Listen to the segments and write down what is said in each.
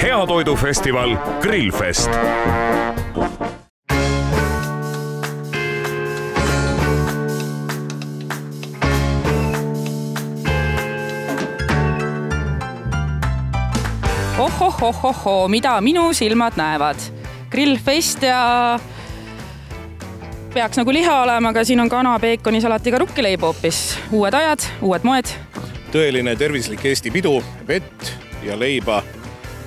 Heatoidufestival Grillfest. Ohohohoho, mida minu silmad näevad. Grillfest ja peaks nagu liha olema, aga siin on kana, peekoni, salatiga rukkileib hoopis. Uued ajad, uued moed. Tõeline tervislik Eesti pidu, vett ja leiba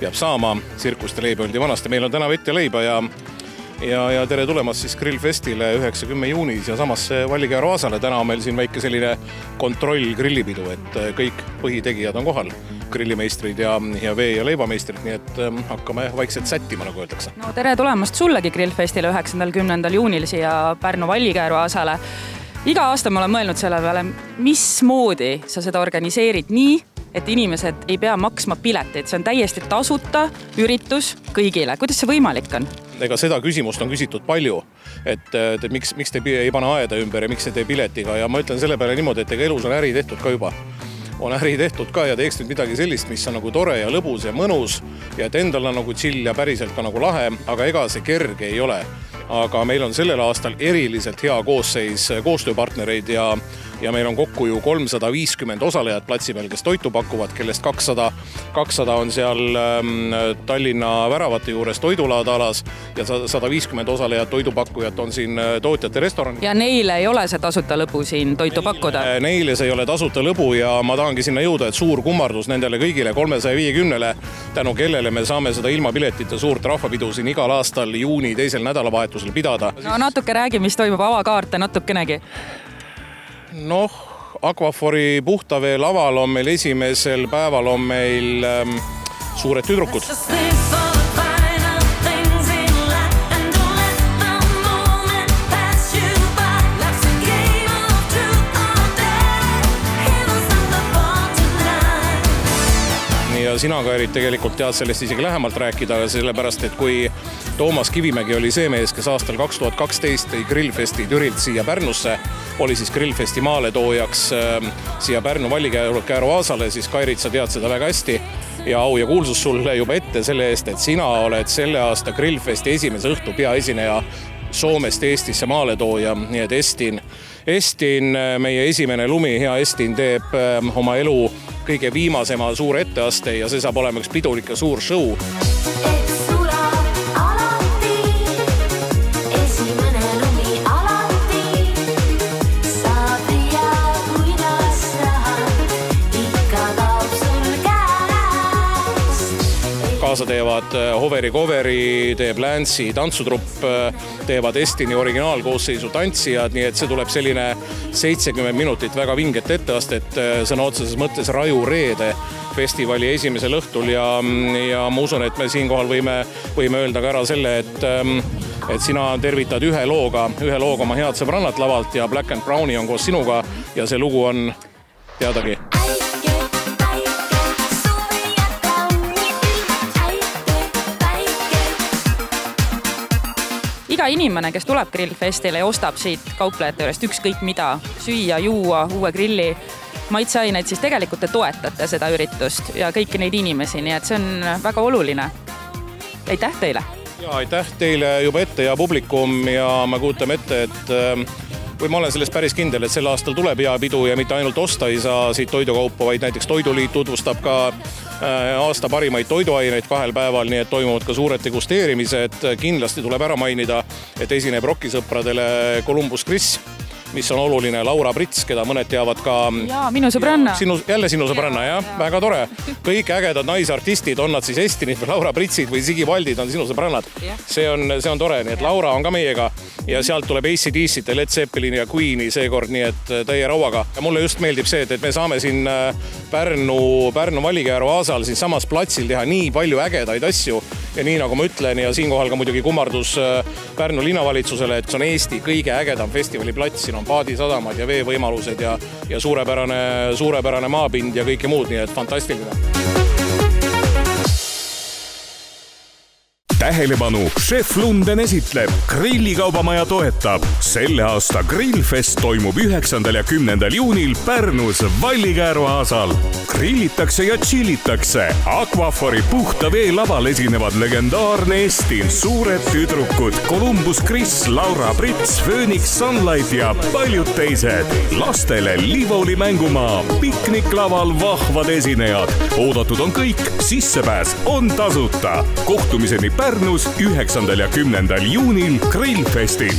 peab saama. Tsirkuste leiba oldi vanasti. Meil on täna vett ja leiba ja tere tulemast siis Grillfestile 9-10 juunis ja samasse Vallikäär Vaasale. Täna on meil siin väike selline kontroll grillipidu, et kõik põhitegijad on kohal. Grillimeistrid ja vee- ja leibameistrid, nii et hakkame vaikselt sättima, nagu öeldakse. No tere tulemast sullegi Grillfestile 9-10 juunil siia Pärnu Vallikäär Vaasale. Iga aasta ma olen mõelnud selle peale, mismoodi sa seda organiseerid nii, et inimesed ei pea maksma pileteid. See on täiesti tasuta üritus kõigile. Kuidas see võimalik on? Ega seda küsimust on küsitud palju, et miks te ei pane aeda ümber ja miks te tee piletiga ja ma ütlen selle peale niimoodi, et ega elus on äri tehtud ka juba. On äri tehtud ka ja teeks nüüd midagi sellist, mis on nagu tore ja lõbus ja mõnus ja et endal on nagu chill ja päriselt ka nagu lahe, aga ega see kerge ei ole. Aga meil on sellel aastal eriliselt hea koosseis koostööpartnereid ja meil on kokku ju 350 osalejat platsi peal, kes toitu pakuvad, kellest 200 on seal Tallinna väravate juures toidulaada alas ja 150 osalejat toidupakkujat on siin tootjate restoranid. Ja neile ei ole see tasuta lõbu siin toitu pakkuda? Neile see ei ole tasuta lõbu ja ma tahangi sinna jõuda, et suur kummardus nendele kõigile 350-le, tänu kellele me saame seda ilma piletita suurt rahvapidu siin igal aastal juuni teisel nädalavahetusel pidada. No natuke räägi, mis toimub avakaarte natukenegi. Noh, Aquafori puhtavee laval on meil esimesel päeval on meil suured tüdrukud. Ja sina, Kairit, tegelikult tead sellest isegi lähemalt rääkida, sellepärast, et kui Toomas Kivimägi oli see mees, kes aastal 2012 tõi Grillfesti Türilt siia Pärnusse, oli siis Grillfesti maaletoojaks siia Pärnu Vallikäär Vaasale, siis Kairit, sa tead seda väga hästi ja au ja kuulsus sulle juba ette selle eest, et sina oled selle aasta Grillfesti esimese õhtu peaesineja Soomest Eestisse maaletooja, nii et Estin, meie esimene lumi, hea Estin teeb oma elu kõige viimasema suur etteaste ja see saab olema üks pidulik ja suur show. Kaasa teevad Hoveri Coveri, teeb Länsi tantsutrupp, teevad Estini originaalkoosseisu tantsijad, nii et see tuleb selline 70 minutit väga vinget etteastet, sõna otseses mõttes Raju Reede festivali esimesel õhtul ja ma usun, et me siinkohal võime öelda ka ära selle, et sina tervitad ühe looga oma head sõbrannat lavalt ja Black and Browni on koos sinuga ja see lugu on teadagi. Iga inimene, kes tuleb Grillfestile ja ostab siit kauplejate juurest ükskõik mida, süüa, juua, uue grilli, maitseaineid, siis tegelikult te toetate seda üritust ja kõiki neid inimesi, nii et see on väga oluline. Aitäh teile! Ja aitäh teile juba ette ja publikum ja ma kuutame ette, et või ma olen sellest päris kindel, et sel aastal tuleb hea pidu ja mitte ainult osta ei saa siit toidukaupa, vaid näiteks Toiduliit tutvustab ka aasta parimaid toiduaineid 2 päeval, nii et toimuvad ka suured degusteerimised. Kindlasti tuleb ära mainida, et esineb rokkisõpradele Columbus Chris, mis on oluline, Laura Prits, keda mõned teavad ka... Jaa, minu sõbranna. Jälle sinu sõbranna, jah? Väga tore. Kõik ägedad naisartistid, on nad siis Estinid või Laura Pritsid või Sigi Valdid on sinu sõbrannad. See on tore, nii et Laura on ka meiega ja sealt tuleb AC/DC, Led Zeppelin ja Queeni seekord, nii et täie rauaga. Ja mulle just meeldib see, et me saame siin Pärnu Vallikäär Vaasal siin samas platsil teha nii palju ägedaid asju ja nii nagu ma ütlen ja siinkohal ka muidugi kummardus Pärnu linnavalitsusele, et see on Eesti kõige ägedam festivaliplats, siin on paadisadamad ja veevõimalused ja suurepärane maapind ja kõike muud, nii et fantastiline. Tähelepanu, Chef Lunden esitleb, grillikaubamaja toetab. Selle aasta Grillfest toimub 9. ja 10. juunil Pärnus Vallikääru aasal. Grillitakse ja chillitakse. Aquafori puhta vee laval esinevad legendaarne Estin, suured tüdrukud, Columbus Chris, Laura Brits, Phoenix Sunlight ja paljud teised. Lastele Livoli mängumaa, pikniklaval vahvad esinejad. Oodatud on kõik, sissepääs on tasuta. Kohtumiseni Pärnus 9. ja 10. juunil Grillfestil.